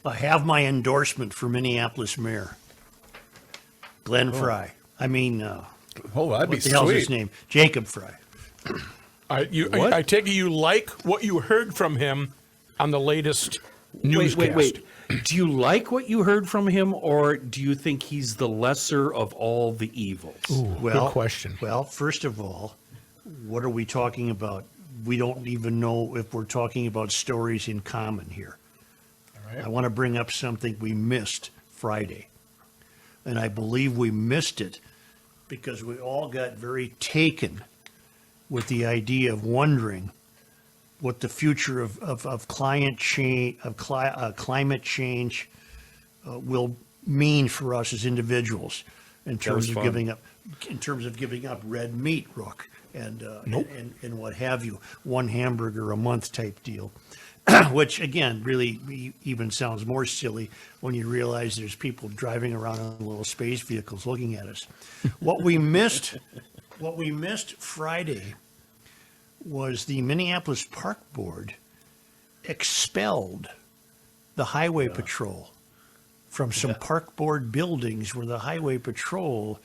I have my endorsement for Minneapolis Mayor Glenn Fry. I mean, Oh, that'd be what the hell's his sweet. name? Jacob Fry. I take it you like what you heard from him on the latest newscast. Wait. Do you like what you heard from him, or do you think he's the lesser of all the evils? Good question. Well, first of all, what are we talking about? We don't even know if we're talking about stories in common here. All right. I want to bring up something we missed Friday. And I believe we missed it because we all got very taken with the idea of wondering what the future of climate change will mean for us as individuals in terms of giving up red meat, Rook, and what have you, one hamburger a month type deal. Which again really even sounds more silly when you realize there's people driving around in little space vehicles looking at us. What we missed Friday was the Minneapolis Park Board expelled the highway patrol from some park board buildings where the highway patrol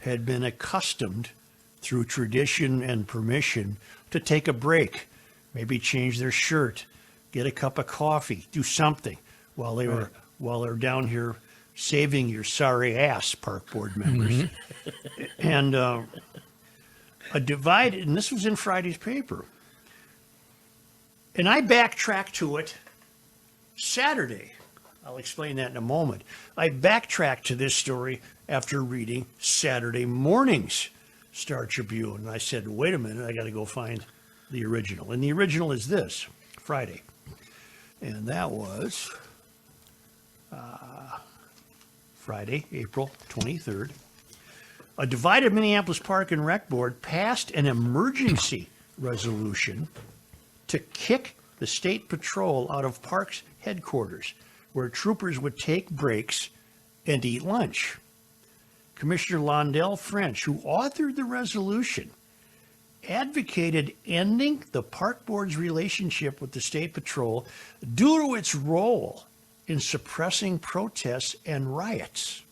had been accustomed through tradition and permission to take a break, maybe change their shirt, get a cup of coffee, do something while they're down here saving your sorry ass, park board members. And a divided, and this was in Friday's paper. And I backtracked to it Saturday. I'll explain that in a moment. I backtracked to this story after reading Saturday morning's Star Tribune. And I said, wait a minute, I got to go find the original. And the original is this, Friday. And that was Friday, April 23rd. A divided Minneapolis Park and Rec Board passed an emergency resolution to kick the state patrol out of parks headquarters, where troopers would take breaks and eat lunch. Commissioner Londell French, who authored the resolution, advocated ending the park board's relationship with the state patrol due to its role in suppressing protests and riots.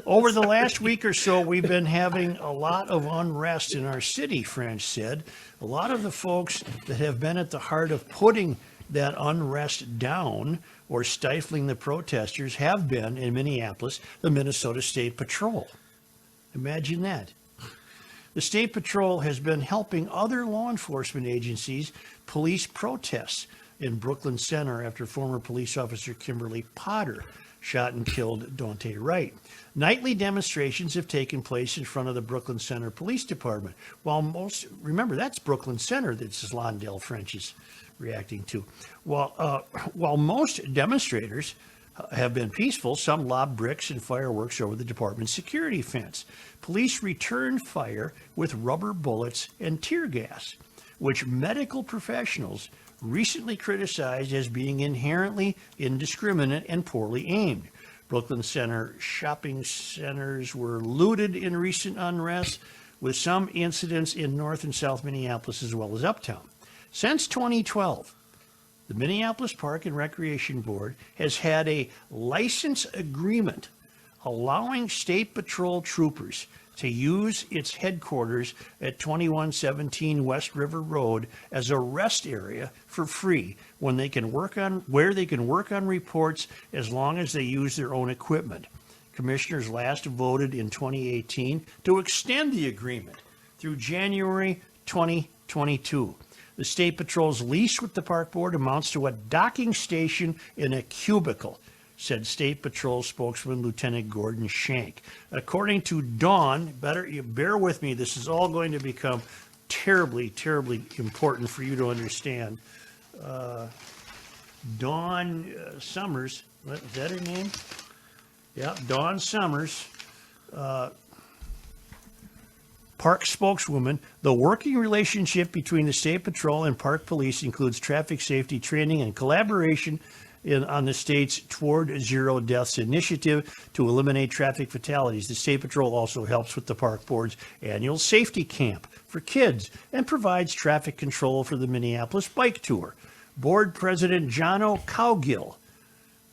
Over the last week or so, we've been having a lot of unrest in our city, French said. A lot of the folks that have been at the heart of putting that unrest down or stifling the protesters have been, in Minneapolis, the Minnesota State Patrol. Imagine that. The State Patrol has been helping other law enforcement agencies police protests in Brooklyn Center after former police officer Kimberly Potter shot and killed Daunte Wright. Nightly demonstrations have taken place in front of the Brooklyn Center Police Department. Remember, that's Brooklyn Center that Londell French is reacting to. While most demonstrators have been peaceful, some lobbed bricks and fireworks over the department's security fence. Police returned fire with rubber bullets and tear gas, which medical professionals recently criticized as being inherently indiscriminate and poorly aimed. Brooklyn Center shopping centers were looted in recent unrest, with some incidents in North and South Minneapolis as well as Uptown. Since 2012, the Minneapolis Park and Recreation Board has had a license agreement allowing State Patrol troopers to use its headquarters at 2117 West River Road as a rest area for free where they can work on reports as long as they use their own equipment. Commissioners last voted in 2018 to extend the agreement through January 2022. The State Patrol's lease with the Park Board amounts to a docking station in a cubicle, said State Patrol spokesman Lieutenant Gordon Shank. According to Dawn, bear with me, this is all going to become terribly, terribly important for you to understand. Dawn Summers, is that her name? Yeah, Dawn Summers, Park spokeswoman. The working relationship between the State Patrol and Park Police includes traffic safety training and collaboration on the state's Toward Zero Deaths initiative to eliminate traffic fatalities. The State Patrol also helps with the Park Board's annual safety camp for kids and provides traffic control for the Minneapolis Bike Tour. Board President Jono Cowgill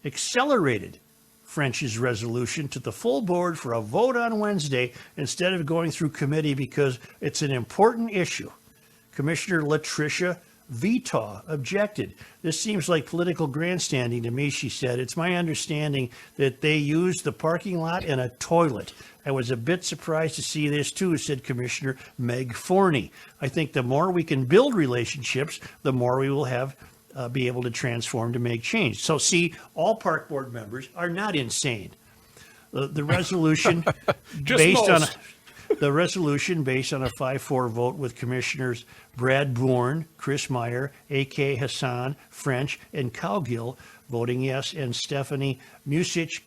accelerated French's resolution to the full board for a vote on Wednesday instead of going through committee because it's an important issue. Commissioner Latricia Vitaw objected. This seems like political grandstanding to me, she said. It's my understanding that they used the parking lot and a toilet. I was a bit surprised to see this too, said Commissioner Meg Forney. I think the more we can build relationships, the more we will have be able to transform to make change. So see, all park board members are not insane. The resolution based on the resolution based on a 5-4 vote with Commissioners Brad Bourne, Chris Meyer, A.K. Hassan, French, and Cowgill voting yes, and Stephanie Musich,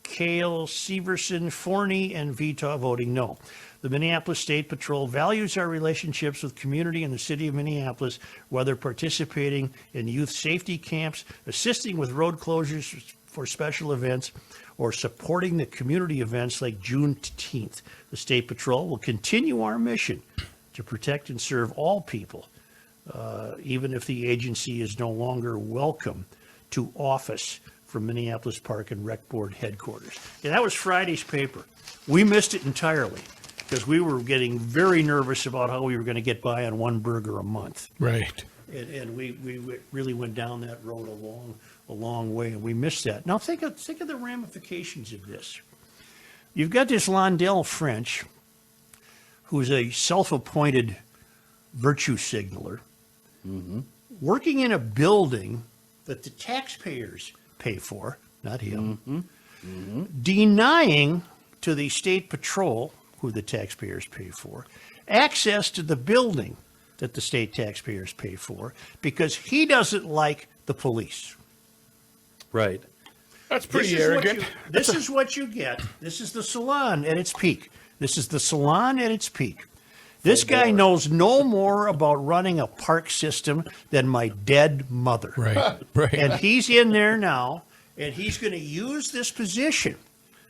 Kale Severson, Forney, and Vita voting no. The Minneapolis State Patrol values our relationships with community in the city of Minneapolis, whether participating in youth safety camps, assisting with road closures for special events, or supporting the community events like Juneteenth. The State Patrol will continue our mission to protect and serve all people, even if the agency is no longer welcome to office from Minneapolis Park and Rec Board headquarters. Yeah, that was Friday's paper. We missed it entirely because we were getting very nervous about how we were going to get by on one burger a month. Right. And we really went down that road a long way, and we missed that. Now think of the ramifications of this. You've got this Londell French, who's a self-appointed virtue signaler, working in a building that the taxpayers pay for, not him, denying to the State Patrol, who the taxpayers pay for, access to the building that the state taxpayers pay for because he doesn't like the police. Right. That's pretty arrogant. This is what you get. This is the salon at its peak. This is the salon at its peak. This guy knows no more about running a park system than my dead mother. Right, right. And he's in there now, and he's going to use this position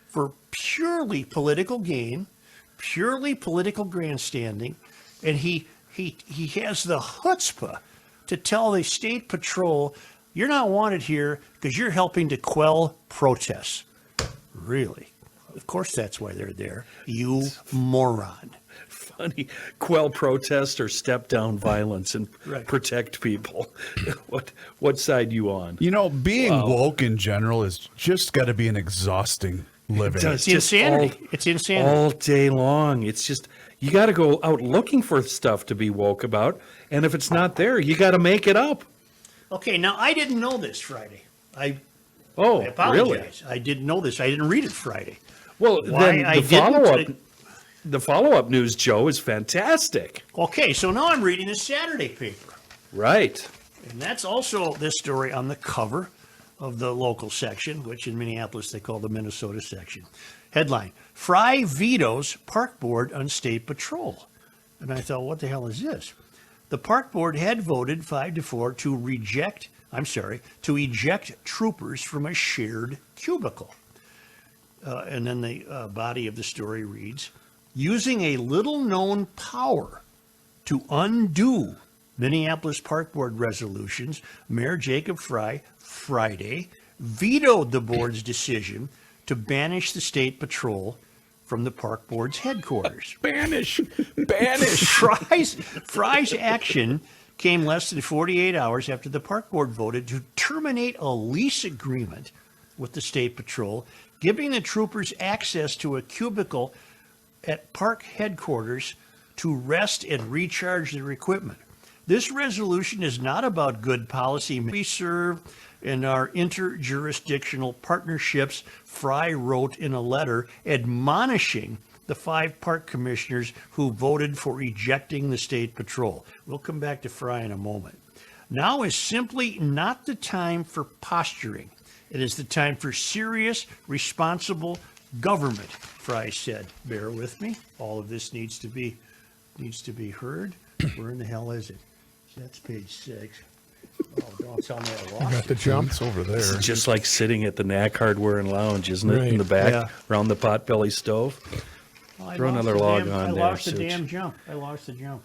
for purely political gain, purely political grandstanding, and he has the chutzpah to tell the State Patrol, you're not wanted here because you're helping to quell protests. Really? Of course that's why they're there, you moron. Funny. Quell protest or step down violence and Right. protect people. What side you on? You know, being woke in general is just got to be an exhausting living. does. It's insanity. It's insanity. All day long. It's just, you got to go out looking for stuff to be woke about. And if it's not there, you got to make it up. Okay, now I didn't know this Friday. I Oh, apologize. really? I didn't know this. I didn't read it Friday. Well, Why then I the didn't- follow-up, the follow-up news, Joe, is fantastic. Okay, so now I'm reading the Saturday paper. Right. And that's also this story on the cover of the local section, which in Minneapolis they call the Minnesota section. Headline, Fry vetoes Park Board on State Patrol. And I thought, what the hell is this? The Park Board had voted 5-4 to eject troopers from a shared cubicle. And then the body of the story reads, using a little-known power to undo Minneapolis Park Board resolutions, Mayor Jacob Fry Friday vetoed the board's decision to banish the State Patrol from the Park Board's headquarters. Banish. Banish. Fry's action came less than 48 hours after the Park Board voted to terminate a lease agreement with the State Patrol, giving the troopers access to a cubicle at park headquarters to rest and recharge their equipment. This resolution is not about good policy. We serve in our interjurisdictional partnerships, Fry wrote in a letter admonishing the 5 park commissioners who voted for ejecting the State Patrol. We'll come back to Fry in a moment. Now is simply not the time for posturing. It is the time for serious, responsible government, Fry said. Bear with me. All of this needs to be heard. Where in the hell is it? That's page 6. Don't tell me I Got lost the it. jump. It's over there. It's just like sitting at the Knack Hardware and Lounge, isn't it? Right. In the back, Yeah. around the potbelly stove. Well, I Throw lost another the log damn- on I there, lost the Such. damn jump. I lost the jump.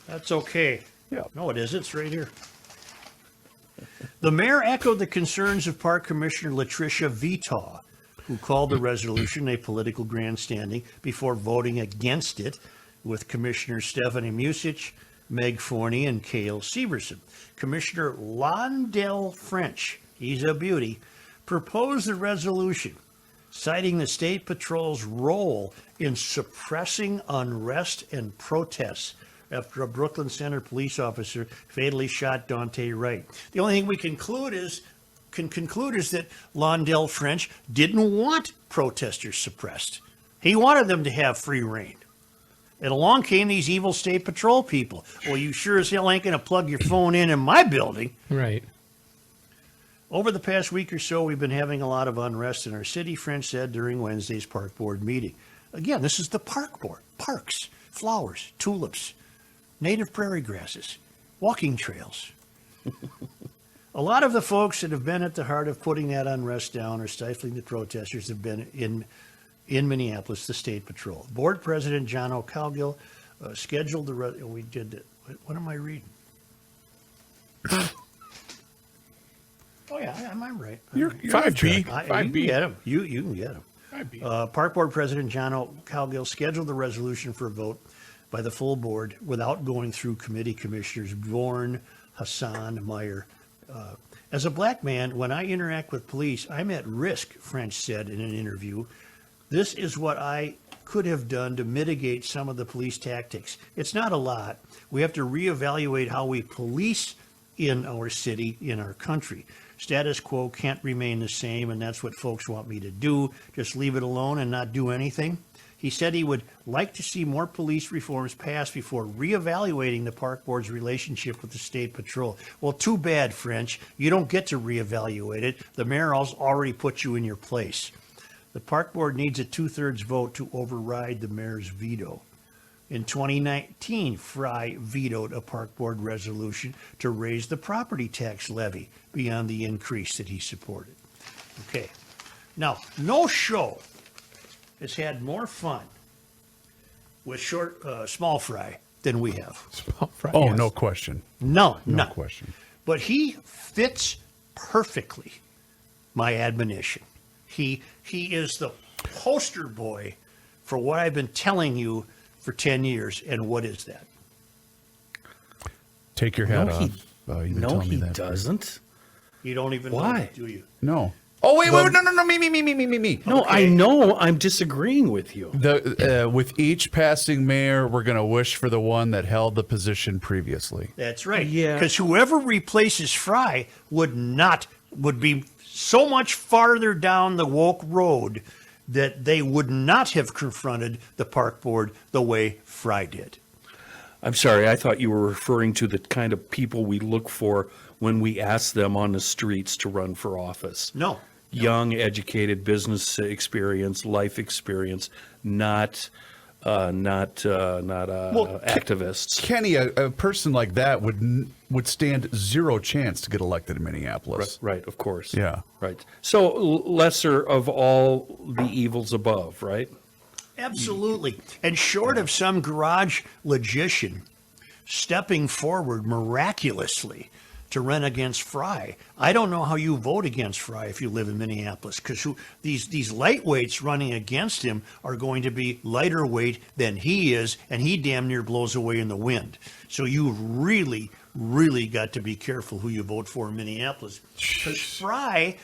That's okay. Yeah. No, it is. It's right here. The mayor echoed the concerns of Park Commissioner Latricia Vitaw, who called the resolution a political grandstanding before voting against it with Commissioner Stephanie Musich, Meg Forney, and Cale Severson. Commissioner Londell French, he's a beauty, proposed the resolution, citing the State Patrol's role in suppressing unrest and protests after a Brooklyn Center police officer fatally shot Dante Wright. The only thing we can conclude is that Londell French didn't want protesters suppressed. He wanted them to have free reign. And along came these evil State Patrol people. Well, you sure as hell ain't going to plug your phone in my building. Right. Over the past week or so, we've been having a lot of unrest in our city, French said during Wednesday's park board meeting. Again, this is the park board. Parks, flowers, tulips, native prairie grasses, walking trails. A lot of the folks that have been at the heart of putting that unrest down or stifling the protesters have been in Minneapolis, the State Patrol. Board President John O'Calgill scheduled we did it. What am I reading? Oh yeah, I'm right. You're 5B. You can 5B. get him. You can get him. 5B. Park Board President John O'Calgill scheduled the resolution for a vote by the full board without going through committee commissioners Bourne, Hassan, Meyer. As a black man, when I interact with police, I'm at risk, French said in an interview. This is what I could have done to mitigate some of the police tactics. It's not a lot. We have to reevaluate how we police in our city, in our country. Status quo can't remain the same, and that's what folks want me to do. Just leave it alone and not do anything. He said he would like to see more police reforms passed before reevaluating the park board's relationship with the State Patrol. Well, too bad, French. You don't get to reevaluate it. The mayor already put you in your place. The park board needs a 2/3 vote to override the mayor's veto. In 2019, Fry vetoed a park board resolution to raise the property tax levy beyond the increase that he supported. Okay. Now, no show has had more fun with small Fry than we have. Oh, no question. No, No none. question. But he fits perfectly my admonition. He is the poster boy for what I've been telling you for 10 years. And what is that? Take your hat No, off. he, You've been no, telling me he that. doesn't. You don't even Why? know, do you? No. Oh, wait, no, me. No, Okay. I know. I'm disagreeing with you. With each passing mayor, we're going to wish for the one that held the position previously. That's right. Yeah. Because whoever replaces Fry would be so much farther down the woke road that they would not have confronted the park board the way Fry did. I'm sorry. I thought you were referring to the kind of people we look for when we ask them on the streets to run for office. No. Young, educated, business experience, life experience, not activists. Kenny, a person like that would stand zero chance to get elected in Minneapolis. Right, of course. Yeah. Right. So lesser of all the evils above, right? Absolutely. And short of some garage logician stepping forward miraculously to run against Fry, I don't know how you vote against Fry if you live in Minneapolis, because these lightweights running against him are going to be lighter weight than he is, and he damn near blows away in the wind. So you've really got to be careful who you vote for in Minneapolis, because Fry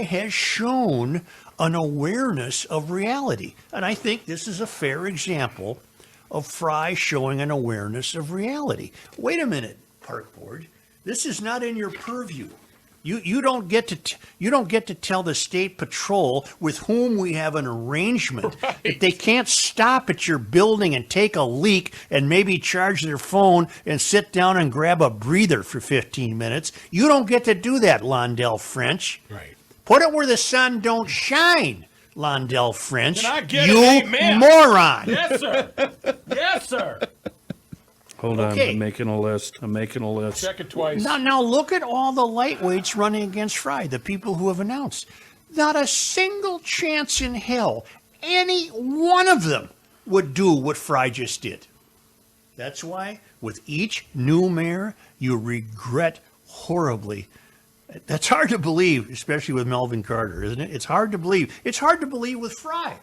has shown an awareness of reality. And I think this is a fair example of Fry showing an awareness of reality. Wait a minute, Park Board. This is not in your purview. You don't get to tell the State Patrol, with whom we have an arrangement, that they can't stop at your building and take a leak and maybe charge their phone and sit down and grab a breather for 15 minutes. You don't get to do that, Londell French. Right. Put it where the sun don't shine, Londell French. Can I get you an amen? moron. Yes, sir. Yes, sir. Hold on. Okay. I'm making a list. Check it twice. Now look at all the lightweights running against Fry, the people who have announced. Not a single chance in hell any one of them would do what Fry just did. That's why with each new mayor, you regret horribly. That's hard to believe, especially with Melvin Carter, isn't it? It's hard to believe. It's hard to believe with Fry,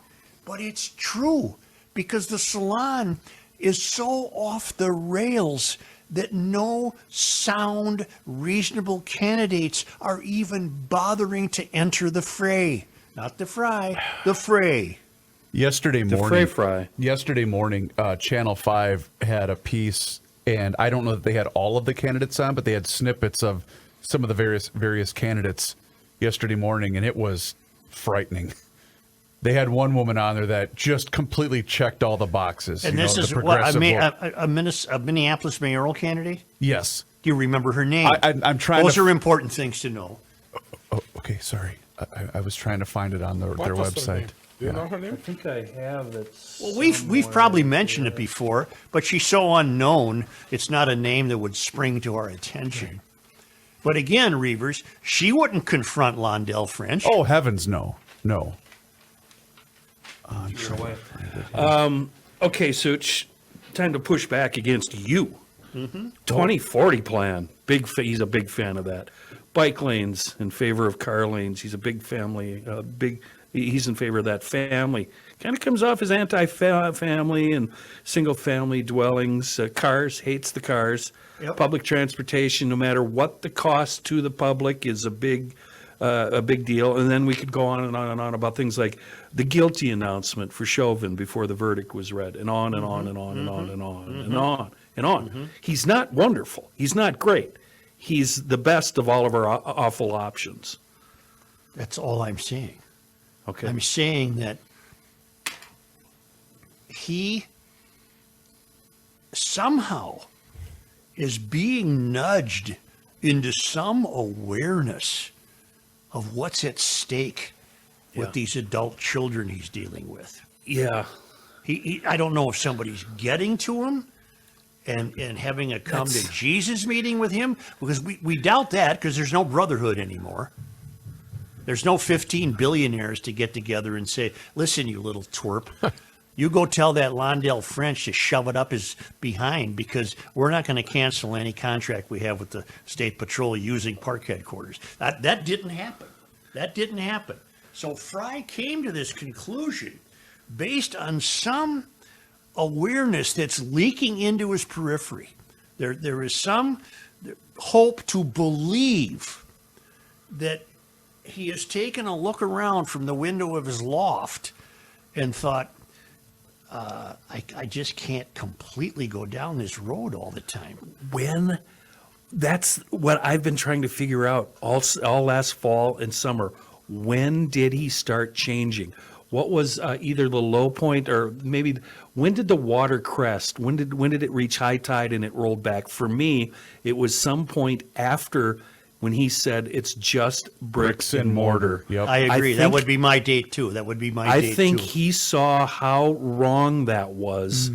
but it's true because the salon is so off the rails that no sound, reasonable candidates are even bothering to enter the fray. Not the fry, the fray. Yesterday The morning, fry. Yesterday morning, Channel 5 had a piece, and I don't know that they had all of the candidates on, but they had snippets of some of the various candidates yesterday morning, and it was frightening. They had one woman on there that just completely checked all the boxes. And this is what a Minneapolis mayoral candidate? Yes. Do you remember her name? I'm trying Those to. are important things to know. Oh, okay, sorry. I was trying to find it on their What's her website. name? Do you know her I name? think I have it. Well, we've probably mentioned it before, but she's so unknown, it's not a name that would spring to our attention. But again, Reavers, she wouldn't confront Londell French. Oh, heavens, no. No. Okay, Such, time to push back against you. 2040 plan. He's a big fan of that. Bike lanes in favor of car lanes. He's a big family. He's in favor of that family. Kind of comes off as anti-family and single-family dwellings. Cars, hates the cars. Yep. Public transportation, no matter what the cost to the public, is a big deal. And then we could go on and on and on about things like the guilty announcement for Chauvin before the verdict was read, and on and on and on and on and on and on and on. He's not wonderful. He's not great. He's the best of all of our awful options. That's all I'm saying. Okay. I'm saying that he somehow is being nudged into some awareness of what's at stake with Yeah. these adult children he's dealing with. Yeah. I don't know if somebody's getting to him and having a come to Jesus meeting with him, because we doubt that, because there's no brotherhood anymore. There's no 15 billionaires to get together and say, listen, you little twerp, you go tell that Londell French to shove it up his behind, because we're not going to cancel any contract we have with the State Patrol using park headquarters. That didn't happen. That didn't happen. So Fry came to this conclusion based on some awareness that's leaking into his periphery. There is some hope to believe that he has taken a look around from the window of his loft and thought, I just can't completely go down this road all the time. That's what I've been trying to figure out all last fall and summer. When did he start changing? What was either the low point, or maybe when did the water crest? When did it reach high tide and it rolled back? For me, it was some point after when he said it's just bricks and mortar. Yep. I agree. That think- would be my date too. That would be my I date think too. he saw how wrong that was,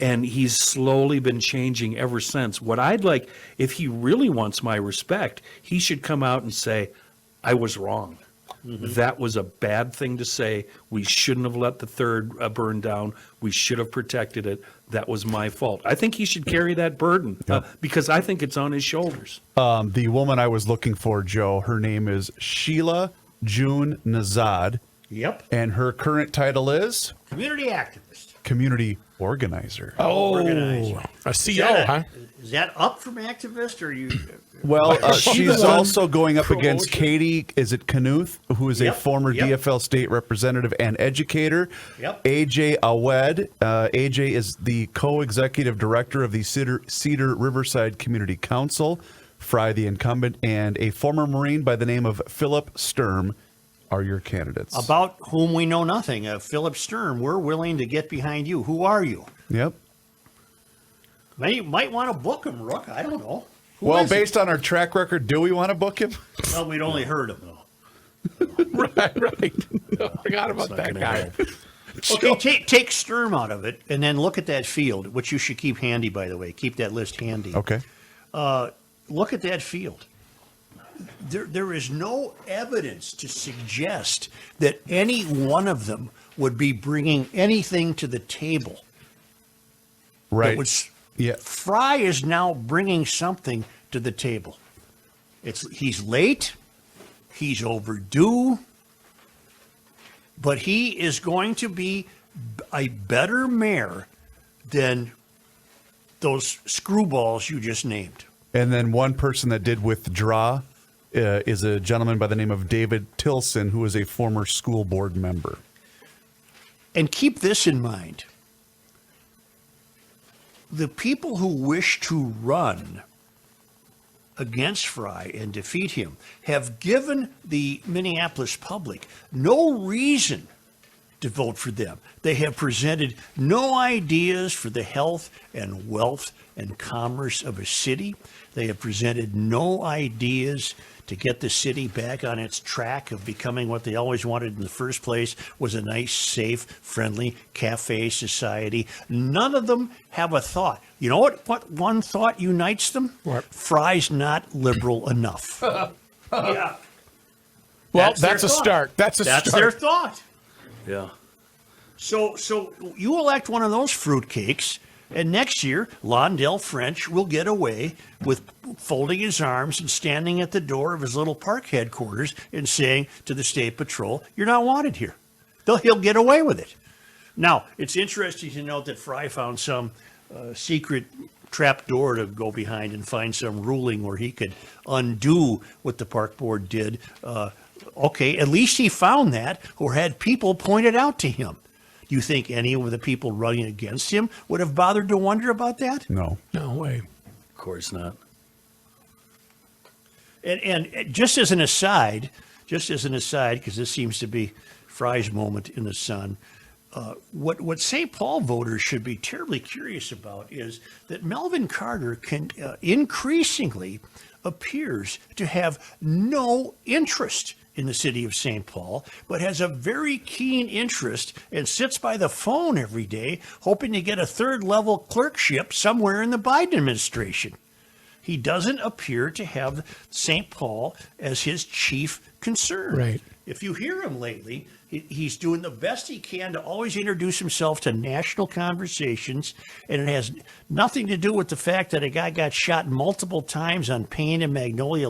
and he's slowly been changing ever since. What I'd like, if he really wants my respect, he should come out and say, I was wrong. That was a bad thing to say. We shouldn't have let the third burn down. We should have protected it. That was my fault. I think he should carry that burden because I think it's on his shoulders. The woman I was looking for, Joe, her name is Sheila June Nazad, Yep. and her current title is Community activist. Community Organizer. Organizer. A Is CO, that, huh? is that up from activist, or you? Well, she she's the one also going up against promotion? Katie, is it Knuth, who is a Yep, former yep. DFL state representative and educator. Yep. AJ Awed. AJ is the co-executive director of the Cedar Riverside Community Council. Fry, the incumbent, and a former Marine by the name of Philip Sturm are your candidates. About whom we know nothing. Philip Sturm, we're willing to get behind you. Who are you? Yep. Might want to book him, Rook. I don't know. Who Well, is he? based on our track record, do we want to book him? Well, we'd only heard him, though. Right. I forgot about that guy. Okay, take Sturm out of it, and then look at that field, which you should keep handy, by the way. Keep that list handy. Okay. Look at that field. There is no evidence to suggest that any one of them would be bringing anything to the table. Right. Yeah. Fry is now bringing something to the table. He's late, he's overdue, but he is going to be a better mayor than those screwballs you just named. And then one person that did withdraw is a gentleman by the name of David Tilson, who is a former school board member. And keep this in mind. The people who wish to run against Fry and defeat him have given the Minneapolis public no reason to vote for them. They have presented no ideas for the health and wealth and commerce of a city. They have presented no ideas to get the city back on its track of becoming what they always wanted in the first place, was a nice, safe, friendly cafe society. None of them have a thought. You know what one thought unites them? What? Fry's not liberal enough. Yeah. Well, That's their that's a thought. start. That's That's start. their thought. Yeah. So you elect one of those fruitcakes, and next year, Londell French will get away with folding his arms and standing at the door of his little park headquarters and saying to the State Patrol, "You're not wanted here." He'll get away with it. Now, it's interesting to note that Fry found some secret trap door to go behind and find some ruling where he could undo what the park board did. Okay, at least he found that, or had people point it out to him. Do you think any of the people running against him would have bothered to wonder about that? No. No way. Of course not. And just as an aside, because this seems to be Fry's moment in the sun, what St. Paul voters should be terribly curious about is that Melvin Carter can increasingly appears to have no interest in the city of St. Paul, but has a very keen interest and sits by the phone every day hoping to get a third-level clerkship somewhere in the Biden administration. He doesn't appear to have St. Paul as his chief concern. Right. If you hear him lately, he's doing the best he can to always introduce himself to national conversations, and it has nothing to do with the fact that a guy got shot multiple times on Payne and Magnolia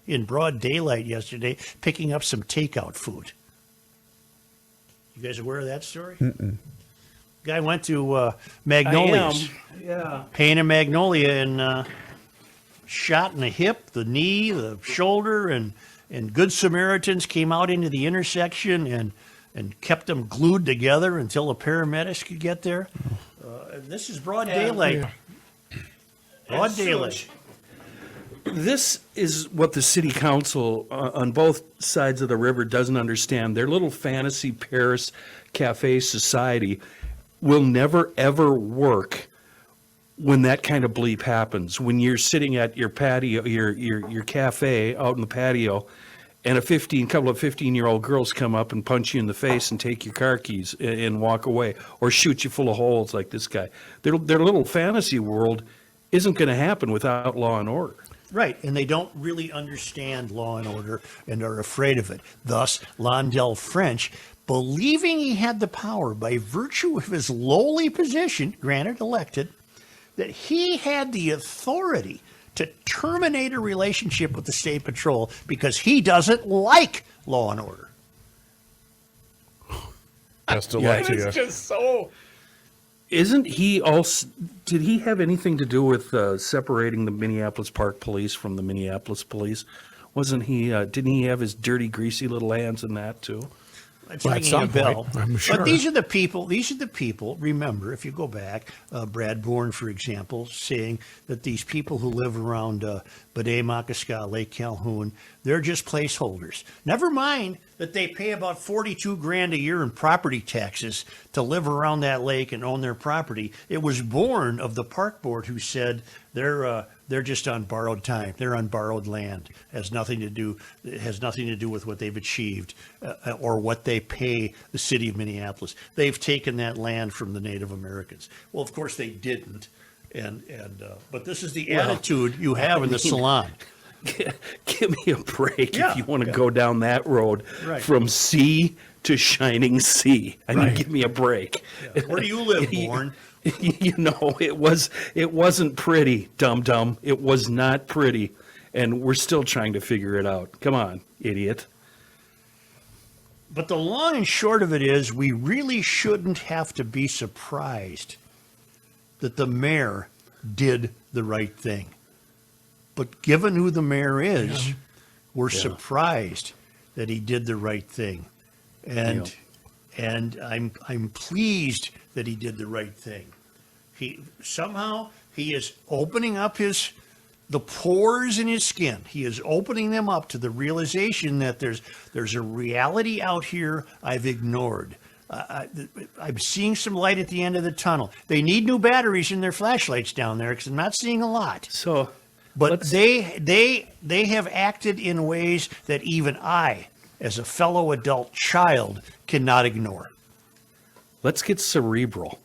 in broad daylight yesterday, picking up some takeout food. You guys aware of that story? Mm-mm. Guy went to Magnolia's. Yeah. Payne and Magnolia, and shot in the hip, the knee, the shoulder, and Good Samaritans came out into the intersection and kept them glued together until the paramedics could get there. This is broad daylight. Broad daylight. This is what the city council on both sides of the river doesn't understand. Their little fantasy Paris cafe society will never, ever work when that kind of bleep happens. When you're sitting at your patio, your cafe out in the patio, and a couple of 15-year-old girls come up and punch you in the face and take your car keys and walk away, or shoot you full of holes like this guy. Their little fantasy world isn't going to happen without law and order. Right, and they don't really understand law and order and are afraid of it. Thus, Londell French, believing he had the power by virtue of his lowly position, granted elected, that he had the authority to terminate a relationship with the State Patrol because he doesn't like law and order. Best of luck to you. It's just so. Isn't he also? Did he have anything to do with separating the Minneapolis Park Police from the Minneapolis Police? Wasn't he? Didn't he have his dirty, greasy little hands in that too? It's Well, at ringing some a bell. point, I'm sure. But these are the people, remember, if you go back, Brad Bourne, for example, saying that these people who live around Bidet, Makaska, Lake Calhoun, they're just placeholders. Never mind that they pay about $42,000 a year in property taxes to live around that lake and own their property. It was Bourne of the park board who said they're just on borrowed time. They're on borrowed land. It has nothing to do with what they've achieved or what they they pay the city of Minneapolis. They've taken that land from the Native Americans. Well, of course they didn't. But this is the attitude you have in the salon. Give me a break Yeah, if you want to yeah. go down that road Right. from sea to shining sea. I mean, give me a break. Where do you live, Warren? You know, it wasn't pretty, dum-dum. It was not pretty, and we're still trying to figure it out. Come on, idiot. But the long and short of it is, we really shouldn't have to be surprised that the mayor did the right thing. But given who the mayor is, we're surprised that he did the right thing. And I'm pleased that he did the right thing. He is opening up the pores in his skin. He is opening them up to the realization that there's a reality out here I've ignored. I'm seeing some light at the end of the tunnel. They need new batteries in their flashlights down there because I'm not seeing a lot. So, But they have acted in ways that even I, as a fellow adult child, cannot ignore. let's get cerebral.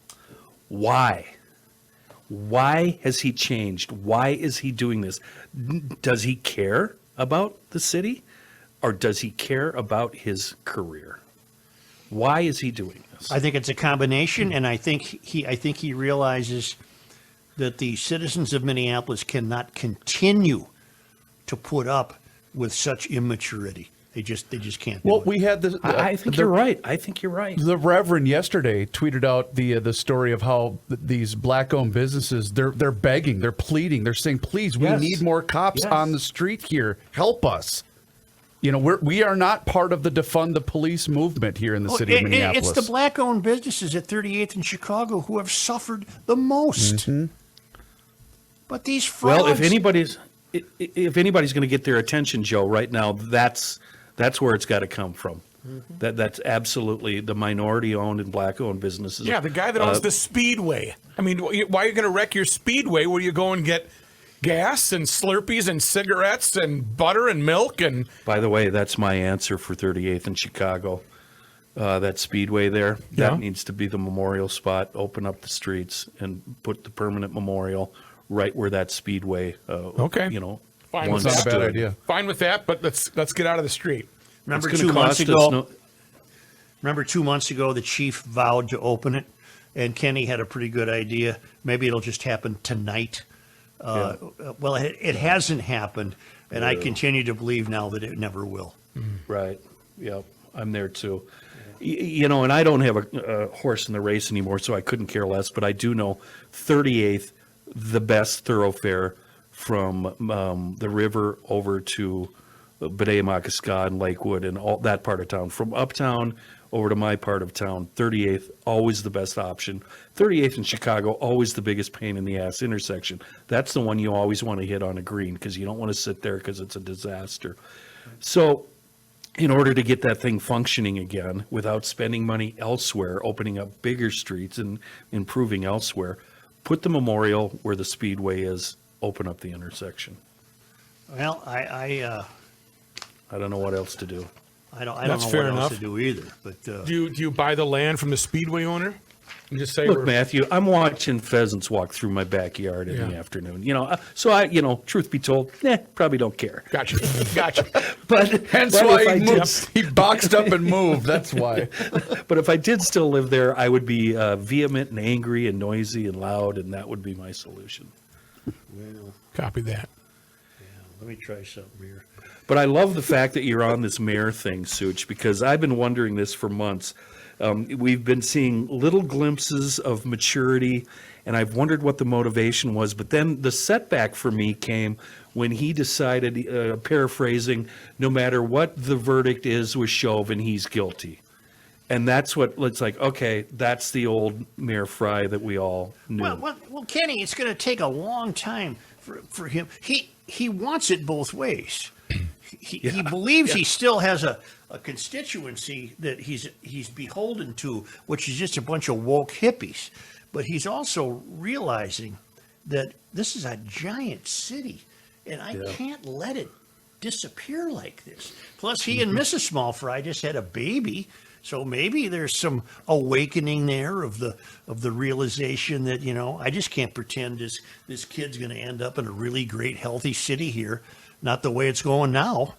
Why? Why has he changed? Why is he doing this? Does he care about the city, or does he care about his career? Why is he doing this? I think it's a combination, and I think he realizes that the citizens of Minneapolis cannot continue to put up with such immaturity. They just can't. Well, do it. we had this. I think you're right. I think you're right. The Reverend yesterday tweeted out the story of how these black-owned businesses they're begging, they're pleading, they're saying, "Please, we Yes. need more cops Yes. on the street here. Help us." You know, we are not part of the defund the police movement here in the city of Minneapolis. It's the black-owned businesses at 38th and Chicago who have suffered the most. Mm-hmm. But these frauds, Well, if anybody's going to get their attention, Joe, right now, that's where it's got to come from. That's absolutely the minority-owned and black-owned businesses. Yeah, the guy that owns the Speedway. I mean, why are you going to wreck your Speedway where you go and get gas and Slurpees and cigarettes and butter and milk and... By the way, that's my answer for 38th in Chicago. That Speedway there, Yeah. that needs to be the memorial spot. Open up the streets and put the permanent memorial right where that Speedway. Okay. You know, Fine, once It's not a bad stood. idea. Fine with that, but let's get out of the street. remember It's gonna 2 months cost us ago. Remember 2 months ago, the chief vowed to open it, and Kenny had a pretty good idea. Maybe it'll just happen tonight. Well, it hasn't happened, and I continue to believe now that it never will. Right. Yep. I'm there too. You know, and I don't have a horse in the race anymore, so I couldn't care less. But I do know 38th, the best thoroughfare from the river over to Bedea-Makaska and Lakewood and all that part of town. From uptown over to my part of town, 38th, always the best option. 38th in Chicago, always the biggest pain in the ass intersection. That's the one you always want to hit on a green because you don't want to sit there because it's a disaster. So in order to get that thing functioning again without spending money elsewhere, opening up bigger streets and improving elsewhere, put the memorial where the Speedway is, open up the intersection. Well, I don't know what else to do. don't That's know fair what enough. else to do either. But Do you buy the land from the Speedway owner and just say Look, we're... Matthew, I'm watching pheasants walk through my backyard in the Yeah. afternoon. You know, so I, truth be told, probably don't care. Gotcha. But Hence but why if I he did- moved. He boxed up and moved. That's why. But if I did still live there, I would be vehement and angry and noisy and loud, and that would be my solution. well, Copy that. let me try something here. But I love the fact that you're on this mayor thing, Such, because I've been wondering this for months. We've been seeing little glimpses of maturity, and I've wondered what the motivation was. But then the setback for me came when he decided, paraphrasing, no matter what the verdict is with Chauvin, he's guilty. And that's what it's like, okay, that's the old Mayor Fry that we all knew. Well, Kenny, it's going to take a long time for him. He wants it both ways. He believes he still has a constituency that he's beholden to, which is just a bunch of woke hippies. But he's also realizing that this is a giant city, and I can't let it disappear like this. Plus, he and Mrs. Small Fry just had a baby, So maybe there's some awakening there of the realization that, I just can't pretend this kid's going to end up in a really great, healthy city here. Not the way it's going now.